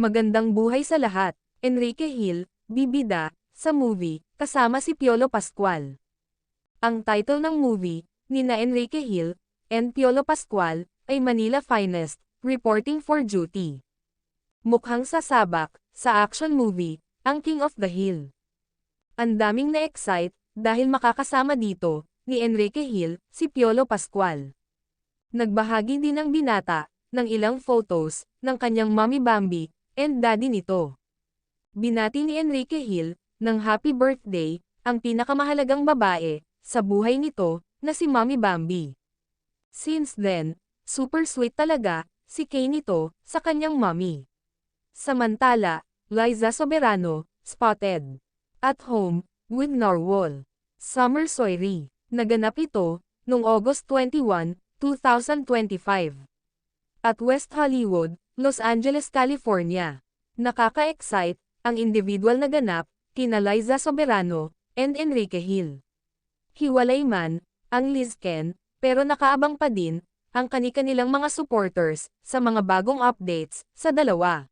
Magandang buhay sa lahat. Enrique Hill, bibida, sa movie, kasama si Piolo Pascual. Ang title ng movie, nina Enrique Hill and Piolo Pascual, ay Manila Finest, Reporting for Duty. Mukhang sasabak, sa action movie, ang King of the Hill. Ang daming na-excite, dahil makakasama dito, ni Enrique Hill, si Piolo Pascual. Nagbahagi din ang binata, ng ilang photos, ng kanyang mommy Bambi, and daddy nito. Binati ni Enrique Hill, ng happy birthday, ang pinakamahalagang babae, sa buhay nito, na si Mommy Bambi. Since then, super sweet talaga, si Kay nito, sa kanyang mommy. Samantala, Liza Soberano, spotted. At home, with Narwhal. Summer Soiree. Naganap ito, noong August 21, 2025. At West Hollywood, Los Angeles, California. Nakaka-excite, ang individual na ganap, kina Liza Soberano, and Enrique Hill. Hiwalay man, ang Lizken, pero nakaabang pa din, ang kani-kanilang mga supporters, sa mga bagong updates, sa dalawa.